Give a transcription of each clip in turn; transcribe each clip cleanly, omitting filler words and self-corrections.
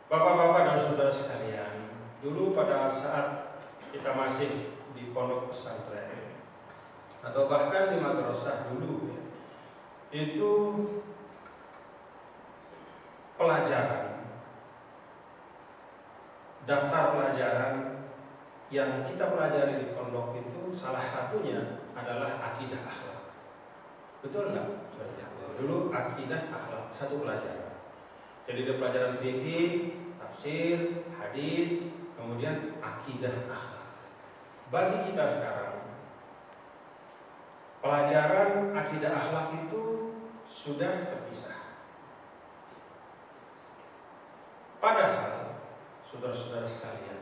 Bapak-bapak dan saudara sekalian, dulu pada saat kita masih di pondok pesantren atau bahkan di madrasah dulu ya, itu pelajaran, daftar pelajaran yang kita pelajari di pondok itu salah satunya adalah akidah akhlak. Betul nggak? Dulu akidah akhlak satu pelajaran. Jadi ada pelajaran fikih, tafsir, hadis, kemudian akidah akhlak. Bagi kita sekarang, pelajaran akidah akhlak itu sudah terpisah. Padahal, saudara-saudara sekalian,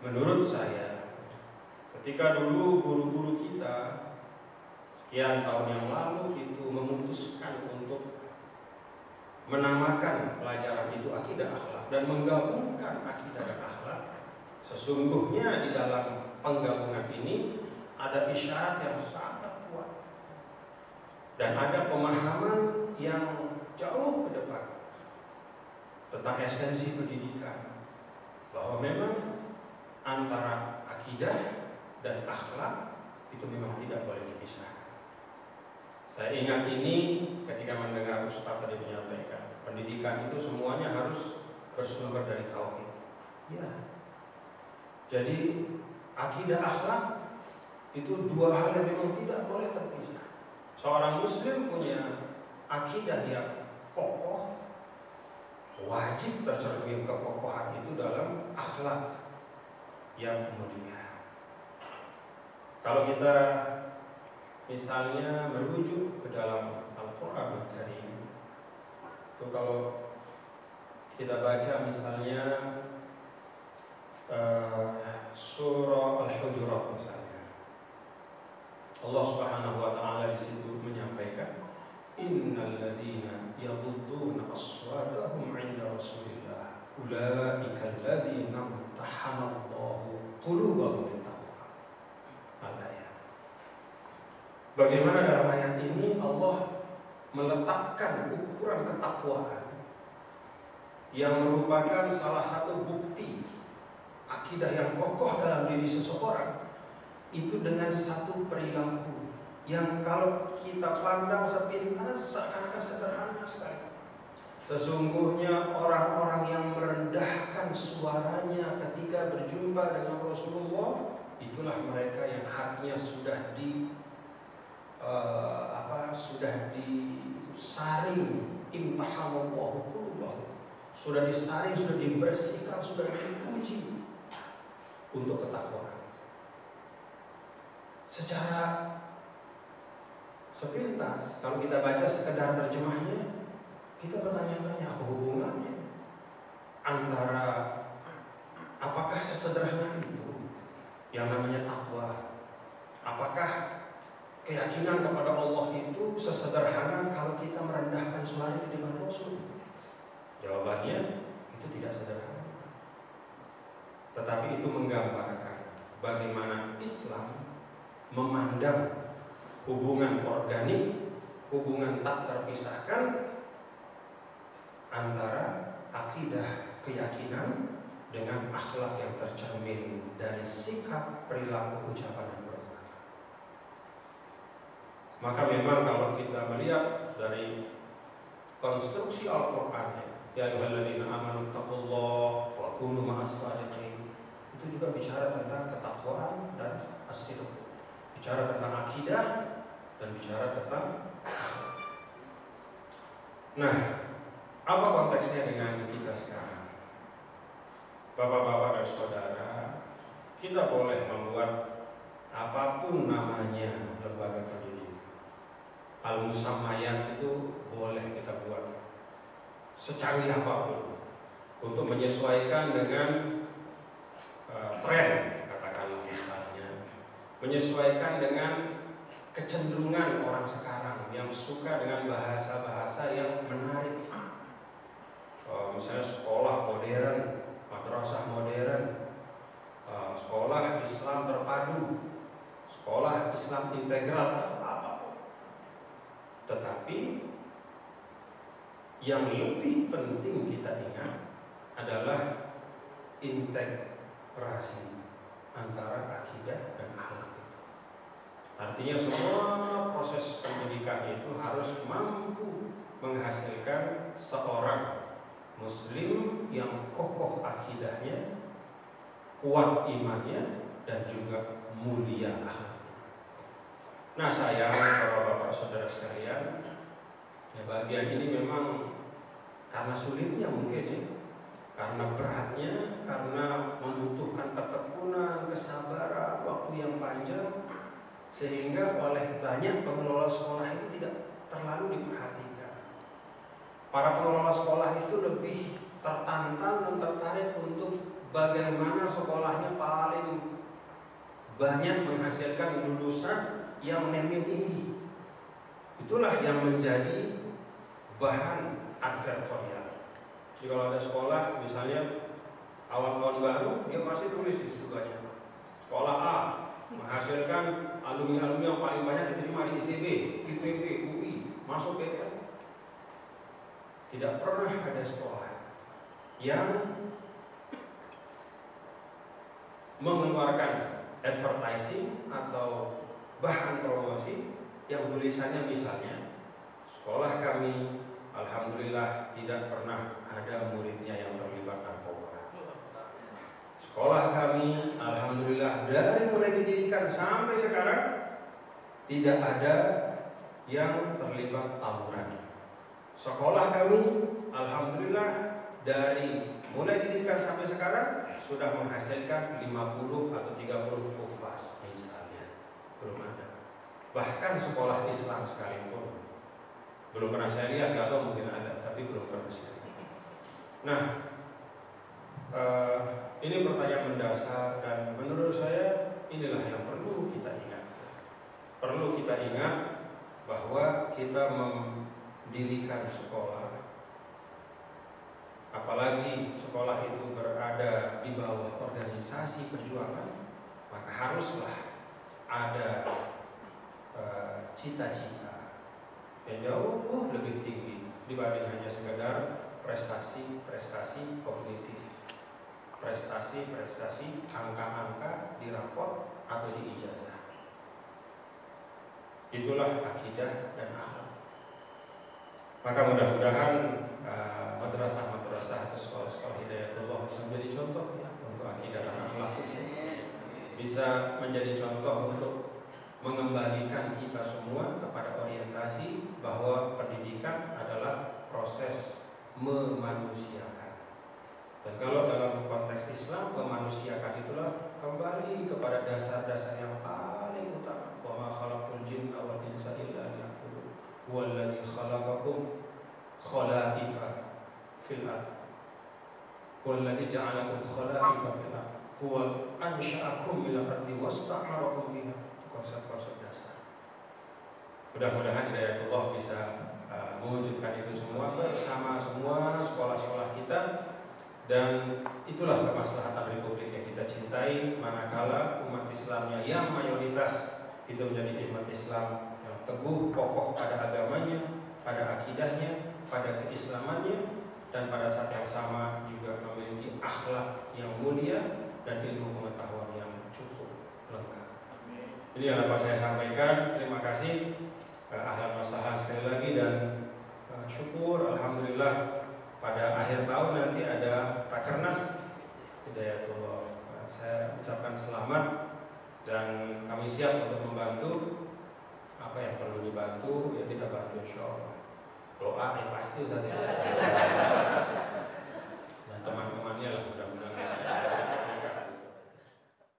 menurut saya, ketika dulu guru-guru kita sekian tahun yang lalu itu memutuskan untuk menamakan pelajaran itu akidah akhlak dan menggabungkan akidah dan akhlak, sesungguhnya di dalam penggabungan ini ada isyarat yang sangat kuat dan ada pemahaman yang jauh ke depan tentang esensi pendidikan, bahwa memang antara akidah dan akhlak itu memang tidak boleh dipisahkan. Saya ingat ini ketika mendengar Ustaz tadi menyampaikan, pendidikan itu semuanya harus bersumber dari tauhid. Ya. Jadi akidah akhlak itu dua hal yang memang tidak boleh terpisah. Seorang muslim punya akidah yang kokoh, wajib tercermin kekokohan itu dalam akhlak yang mulia. Kalau kita misalnya merujuk ke dalam Al-Quran Al-Karim, itu kalau kita baca misalnya surah Al-Hujurat misalnya, Allah Subhanahu wa taala di situ menyampaikan, innal ladzina yaghudduna aswatahum 'inda Rasulillah ulaika alladzina imtahana Allahu qulubahum littaqwa. Al-ayat. Bagaimana dalam ayat ini Allah meletakkan ukuran ketakwaan yang merupakan salah satu bukti akidah yang kokoh dalam diri seseorang, itu dengan satu perilaku yang kalau kita pandang sepintas seakan-akan sederhana sekali. Sesungguhnya orang-orang yang merendahkan suaranya ketika berjumpa dengan Rasulullah, itulah mereka yang hatinya sudah disaring, imtahanallahu qulubahum, sudah disaring, sudah dibersihkan, sudah diuji untuk ketakwaan. Secara sepintas kalau kita baca sekedar terjemahnya, kita bertanya-tanya apa hubungannya antara apakah sesederhana itu yang namanya takwa, apakah keyakinan kepada Allah itu sesederhana kalau kita merendahkan suara di depan Rasul? Jawabannya itu tidak sederhana. Tetapi itu menggambarkan bagaimana Islam memandang hubungan organik, hubungan tak terpisahkan antara akidah, keyakinan dengan akhlak yang tercermin dari sikap, perilaku, ucapan dan perbuatan. Maka memang kalau kita melihat dari konstruksi Al-Quran, ya ayyuhalladzina amanu taqullaha wa kunu ma'as shadiqin, itu juga bicara tentang ketakwaan dan as-sidq, bicara tentang akidah dan bicara tentang akhlak. Nah, apa konteksnya dengan kita sekarang? Bapak-bapak dan saudara, kita boleh membuat apapun namanya lembaga pendidikan. Al-Musammayat itu boleh kita buat secanggih apapun untuk menyesuaikan dengan tren, katakanlah misalnya, menyesuaikan dengan kecenderungan orang sekarang yang suka dengan bahasa-bahasa yang menarik. Misalnya sekolah modern, madrasah modern, sekolah Islam terpadu, sekolah Islam integral, apa. Tetapi yang lebih penting kita ingat adalah integrasi antara akidah dan akhlak. Artinya semua proses pendidikan itu harus mampu menghasilkan seorang muslim yang kokoh akidahnya, kuat imannya, dan juga mulia akhlaknya. Nah, sayang bapak-bapak saudara sekalian, ya bagian ini memang karena sulitnya mungkin ya, karena beratnya, karena membutuhkan ketekunan, kesabaran, waktu yang panjang, sehingga oleh banyak pengelola sekolah itu tidak terlalu diperhatikan. Para pengelola sekolah itu lebih tertantang dan tertarik untuk bagaimana sekolahnya paling banyak menghasilkan lulusan yang nilainya tinggi. Itulah yang menjadi bahan advertorial. Jadi kalau ada sekolah misalnya awal tahun baru, dia pasti tulis di situ banyak. Sekolah A menghasilkan alumni-alumni yang paling banyak diterima di ITB, IPB, UI, masuk PTN. Tidak pernah ada sekolah yang mengeluarkan advertising atau bahan promosi yang tulisannya misalnya, sekolah kami alhamdulillah tidak pernah ada muridnya yang terlibat narkoba. Sekolah kami alhamdulillah dari mulai didirikan sampai sekarang tidak ada yang terlibat tawuran. Sekolah kami alhamdulillah dari mulai didirikan sampai sekarang sudah menghasilkan 50 atau 30 hufaz misalnya. Belum ada. Bahkan sekolah Islam sekalipun belum pernah saya lihat, kalau mungkin ada, tapi belum pernah saya lihat. Nah, ini pertanyaan mendasar dan menurut saya inilah yang perlu kita ingat. Perlu kita ingat bahwa kita mendirikan sekolah, apalagi sekolah itu berada di bawah organisasi perjuangan, maka haruslah ada cita-cita yang jauh lebih tinggi dibanding hanya sekedar prestasi-prestasi kognitif, prestasi-prestasi angka-angka di rapor atau di ijazah. Itulah akidah dan akhlak. Maka mudah-mudahan madrasah-madrasah atau sekolah-sekolah Hidayatullah bisa menjadi contoh ya, untuk akidah dan akhlak itu, bisa menjadi contoh untuk mengembalikan kita semua kepada orientasi bahwa pendidikan adalah proses memanusiakan. Dan kalau dalam konteks Islam, memanusiakan itulah kembali kepada dasar-dasar yang paling utama. Wa ma khalaqtul jinna wal insa illa liya'budun. Huwallazi khalaqakum khala'ifa fil ardh. Huwallazi ja'alakum khala'ifa fil ardh. Huwa ansha'akum minal ardi wasta'marakum fiha. Konsep-konsep dasar. Mudah-mudahan Hidayatullah bisa mewujudkan itu semua bersama semua sekolah-sekolah kita, dan itulah kemaslahatan Republik yang kita cintai, manakala umat Islamnya yang mayoritas itu menjadi umat Islam yang teguh, kokoh pada agamanya, pada akidahnya, pada keislamannya, dan pada saat yang sama juga memiliki akhlak yang mulia dan ilmu pengetahuan yang cukup lengkap. Ini yang dapat saya sampaikan. Terima kasih, ahlan wa sahlan sekali lagi, dan syukur alhamdulillah pada akhir tahun nanti ada Rakernas Hidayatullah. Saya ucapkan selamat dan kami siap untuk membantu apa yang perlu dibantu, ya kita bantu insyaallah. Doa yang pasti Ustaz ya.